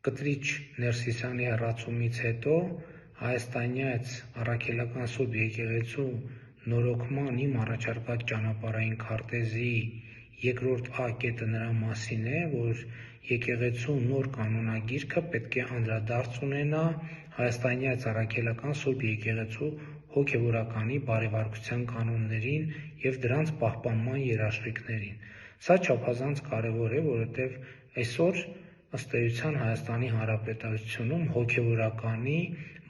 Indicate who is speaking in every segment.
Speaker 1: Կտրիչ Ներսիսյանի հեռացումից հետո հայաստանյաց առաքելական Սուրբ եկեղեցու նորոգման իմ առաջարկած ճանապարհային քարտեզի երկրորդ A կետը նրա մասին է, որ եկեղեցու նոր կանոնագիրքը պետք է անդրադարձ ունենա հայաստանյաց առաքելական Սուրբ եկեղեցու հոգևորականի բարեվարկության կանոններին եւ դրանց պահպանման երաշխիքներին։ Սա չափազանց կարևոր է, որովհետեւ այսօր ըստ էության Հայաստանի Հանրապետությունում հոգևորականի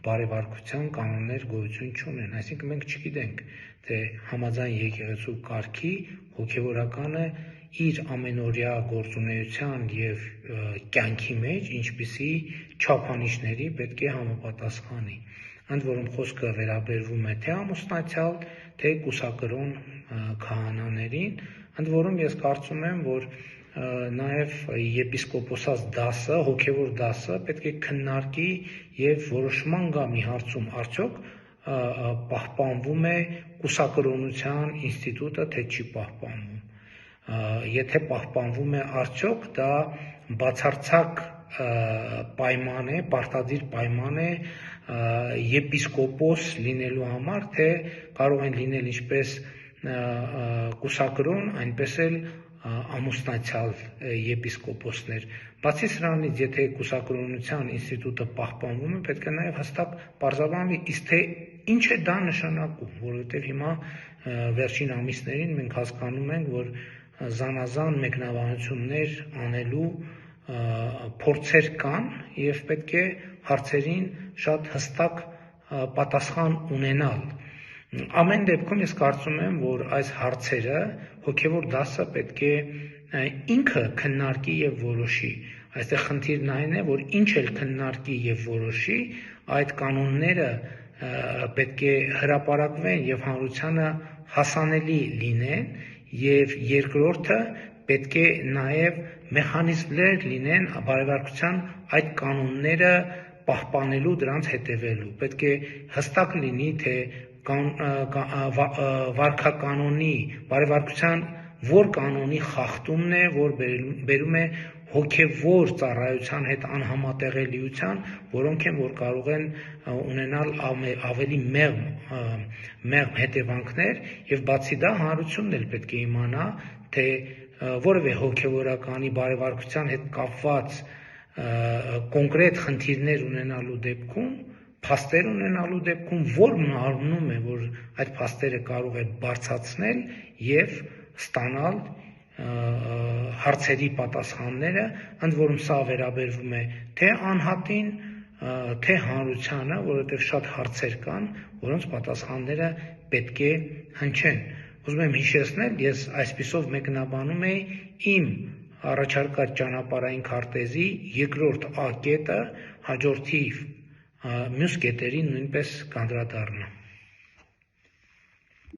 Speaker 1: բարեվարկության կանոններ գոյություն չունեն, այսինքն մենք չգիտենք, թե համաձայն եկեղեցու կարգի հոգևորականը իր ամենօրյա գործունեության եւ կյանքի մեջ ինչպիսի չափանիշների պետք է համապատասխանի։ Ընդ որում խոսքը վերաբերվում է թե ամուսնացյալ, թե կուսակրոն քահանաներին, ընդ որում ես կարծում եմ, որ նաև եպիսկոպոսաց դասը, հոգևոր դասը պետք է քննարկի եւ որոշման գա մի հարցում արդյոք պահպանվում է կուսակրոնության ինստիտուտը, թե չի պահպանվում։ Եթե պահպանվում է արդյոք դա բացարձակ պայման է, պարտադիր պայման է եպիսկոպոս լինելու համար, թե կարող են լինել ինչպես կուսակրոն, այնպես էլ ամուսնացյալ եպիսկոպոսներ։ Բացի սրանից, եթե կուսակրոնության ինստիտուտը պահպանվում է, պետք է նաև հստակ պարզաբանվի, իսկ թե ինչ է դա նշանակում, որովհետև հիմա վերջին ամիսներին մենք հասկանում ենք, որ զանազան մեկնաբանություններ անելու փորձեր կան եւ պետք է հարցերին շատ հստակ պատասխան ունենալ։ Ամեն դեպքում ես կարծում եմ, որ այս հարցերը հոգևոր դասը պետք է ինքը քննարկի եւ որոշի։ Այստեղ խնդիրն այն է, որ ինչ էլ քննարկի եւ որոշի, այդ կանոնները պետք է հրապարակվեն եւ հանրությանը հասանելի լինեն, եւ երկրորդը պետք է նաեւ մեխանիզմներ լինեն բարեվարկության այդ կանոնները պահպանելու, դրանց հետևելու։ Պետք է հստակ լինի, թե վարքականոնի, բարեվարկության որ կանոնի խախտումն է, որ բերում է հոգևոր ծառայության հետ անհամատեղելիության, որոնք են, որ կարող են ունենալ ավելի մեղմ հետևանքներ, եւ բացի դա հանրությունն էլ պետք է իմանա, թե որևէ հոգևորականի բարեվարկության հետ կապված կոնկրետ խնդիրներ ունենալու դեպքում, փաստեր ունենալու դեպքում, որ մարմնում է, որ այդ փաստերը կարող է բարձրացնել եւ ստանալ հարցերի պատասխանները, ընդ որում սա վերաբերվում է թե անհատին, թե հանրությանը, որովհետև շատ հարցեր կան, որոնց պատասխանները պետք է հնչեն։ Ուզում եմ հիշեցնել, ես այսպիսով մեկնաբանում էի իմ առաջարկած ճանապարհային քարտեզի երկրորդ A կետը, հաջորդի մյուս կետերին նույնպես կանդրադառնա։